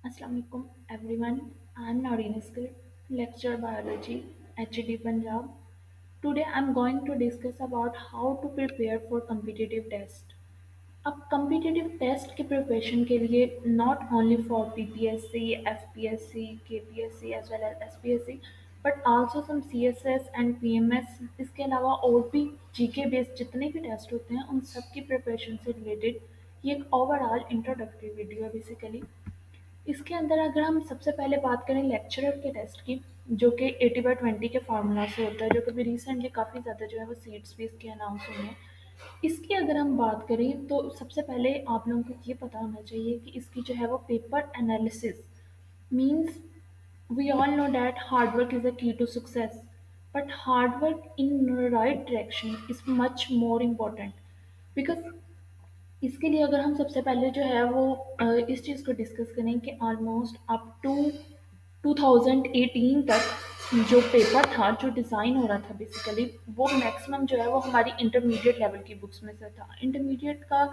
Assalamualaikum everyone. I am Noreen Iskir, lecturer biology, HED Punjab. Today I am going to discuss about how to prepare for competitive test. अब competitive test के preparation के लिए not only for PPSC, FPSC, KPSC as well as SPSC but also some CSS and PMS इसके अलावा और भी GK based जितने भी टेस्ट होते हैं उन सब की preparation से related ये एक ओवरऑल इंट्रोडक्टरी वीडियो है बेसिकली। इसके अंदर अगर हम सबसे पहले बात करें लेक्चरर के टेस्ट की, जो कि 80/20 के फार्मूला से होता है, जो कि अभी रिसेंटली काफ़ी ज़्यादा जो है वो सीट्स भी इसकी अनाउंस हुई हैं। इसकी अगर हम बात करें तो सबसे पहले आप लोगों को ये पता होना चाहिए कि इसकी जो है वो paper analysis means we all know that hard work is a key to success, but hard work in right direction is much more important because इसके लिए अगर हम सबसे पहले जो है वो इस चीज़ को डिस्कस करें कि ऑलमोस्ट अप टू 2018 तक जो पेपर था, जो डिज़ाइन हो रहा था बेसिकली, वो मैक्सिमम जो है वो हमारी इंटरमीडिएट लेवल की बुक्स में से था। इंटरमीडिएट का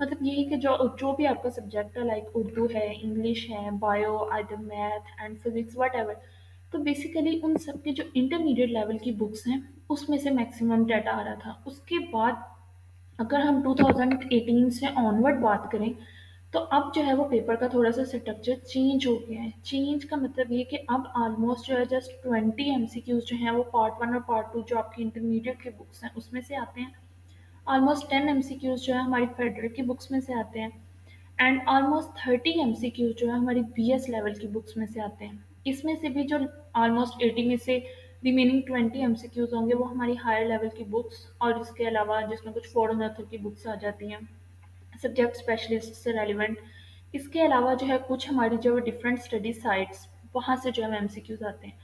मतलब यही कि जो जो भी आपका सब्जेक्ट है, लाइक उर्दू है, इंग्लिश है, bio, either math and physics what ever, तो बेसिकली उन सब के जो इंटरमीडिएट लेवल की बुक्स हैं उसमें से मैक्सिमम डाटा आ रहा था। उसके बाद अगर हम 2018 से ऑनवर्ड बात करें तो अब जो है वो पेपर का थोड़ा सा स्ट्रक्चर चेंज हो गया है। चेंज का मतलब ये कि अब ऑलमोस्ट जो है जस्ट 20 MCQs जो हैं वो पार्ट वन और पार्ट टू जो आपकी इंटरमीडिएट की बुक्स हैं उसमें से आते हैं। ऑलमोस्ट 10 MCQs जो है हमारी फेडरल की बुक्स में से आते हैं एंड ऑलमोस्ट 30 MCQs जो है हमारी BS लेवल की बुक्स में से आते हैं। इसमें से भी जो ऑलमोस्ट 80 में से रिमेनिंग 20 MCQs होंगे वो हमारी हायर लेवल की बुक्स और इसके अलावा जिसमें कुछ फॉरेन ऑथर की बुक्स आ जाती हैं सब्जेक्ट स्पेशलिस्ट से रेलिवेंट। इसके अलावा जो है कुछ हमारी जो डिफरेंट स्टडी साइट्स वहाँ से जो है एमसीक्यूज आते हैं।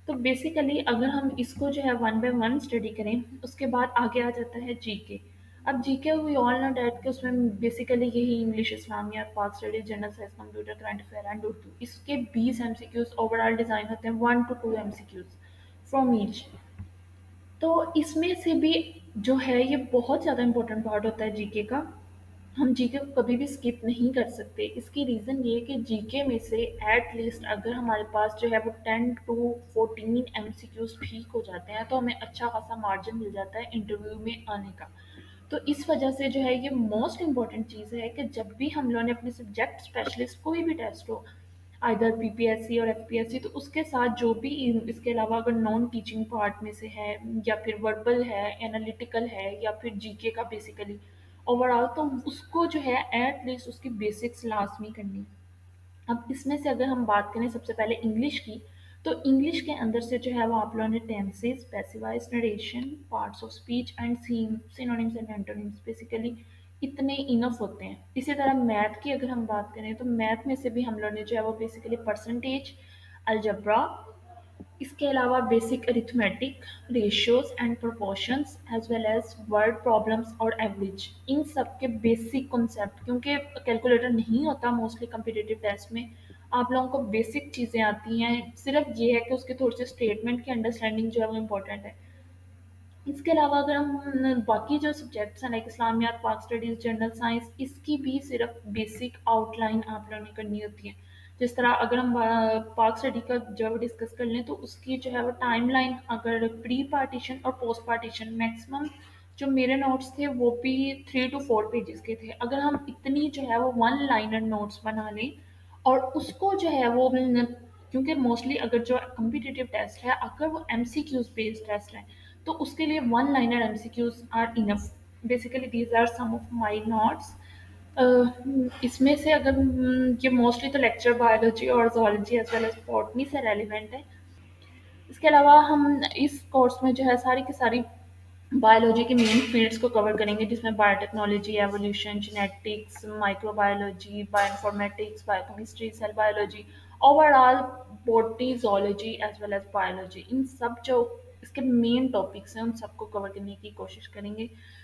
तो बेसिकली अगर हम इसको जो है वन बाय वन स्टडी करें उसके बाद आगे आ जाता है जीके। अब GK we all know that कि उसमें बेसिकली यही English, Islamiyat, Pak studies, general science, computer, current affair and Urdu, इसके 20 MCQs ओवरऑल डिज़ाइन होते हैं, 1 to 2 MCQs फ्रॉम ईच। तो इसमें से भी जो है ये बहुत ज़्यादा इम्पोर्टेंट पार्ट होता है जीके का। हम जीके को कभी भी स्किप नहीं कर सकते। इसकी रीज़न ये है कि जीके में से एट लीस्ट अगर हमारे पास जो है वो 10 to 14 MCQs ठीक हो जाते हैं तो हमें अच्छा खासा मार्जिन मिल जाता है इंटरव्यू में आने का। तो इस वजह से जो है ये मोस्ट इम्पॉर्टेंट चीज़ है कि जब भी हम लोगों ने अपने सब्जेक्ट स्पेशलिस्ट कोई भी टेस्ट हो, आइदर पीपीएससी और एफपीएससी, तो उसके साथ जो भी इसके अलावा अगर नॉन टीचिंग पार्ट में से है या फिर वर्बल है, एनालिटिकल है या फिर जीके का बेसिकली ओवरऑल, तो उसको जो है एट लीस्ट उसकी बेसिक्स लाजमी करनी है। अब इसमें से अगर हम बात करें सबसे पहले इंग्लिश की, तो इंग्लिश के अंदर से जो है वो आप लोगों ने tenses, passivise narration, parts of speech and synonyms and antonyms, basically इतने इनफ होते हैं। इसी तरह मैथ की अगर हम बात करें तो मैथ में से भी हम लोगों ने जो है वो बेसिकली परसेंटेज, अलजब्रा, इसके अलावा basic arithmetic, ratios and proportions as well as word problems और एवरेज, इन सब के बेसिक कॉन्सेप्ट, क्योंकि कैलकुलेटर नहीं होता मोस्टली कम्पिटिटिव टेस्ट में, आप लोगों को बेसिक चीज़ें आती हैं, सिर्फ ये है कि उसके थोड़े से स्टेटमेंट की अंडरस्टैंडिंग जो है वो इम्पोर्टेंट है। इसके अलावा अगर हम बाकी जो सब्जेक्ट्स हैं लाइक इस्लामियात, पाक स्टडीज़, जनरल साइंस, इसकी भी सिर्फ बेसिक आउटलाइन आप लोगों ने करनी होती है। जिस तरह अगर हम पाक स्टडी का जो डिस्कस कर लें तो उसकी जो है वो टाइमलाइन, अगर प्री पार्टीशन और पोस्ट पार्टीशन, मैक्सिमम जो मेरे नोट्स थे वो भी 3 to 4 पेजेस के थे। अगर हम इतनी जो है वो वन लाइनर नोट्स बना लें और उसको जो है वो क्योंकि मोस्टली अगर जो कम्पिटिटिव टेस्ट है अगर वो MCQs बेस्ड टेस्ट है तो उसके लिए one liner MCQs are enough. Basically these are some of my notes. इसमें से अगर ये मोस्टली तो लेक्चर बायोलॉजी और zoology as well as botany से रेलिवेंट है। इसके अलावा हम इस कोर्स में जो है सारी की सारी बायोलॉजी के मेन फील्ड्स को कवर करेंगे, जिसमें biotechnology, evolution, genetics, microbiology, bioinformatics, biochemistry, cell biology, overall botany, zoology as well as biology, इन सब जो इसके मेन टॉपिक्स हैं उन सबको कवर करने की कोशिश करेंगे।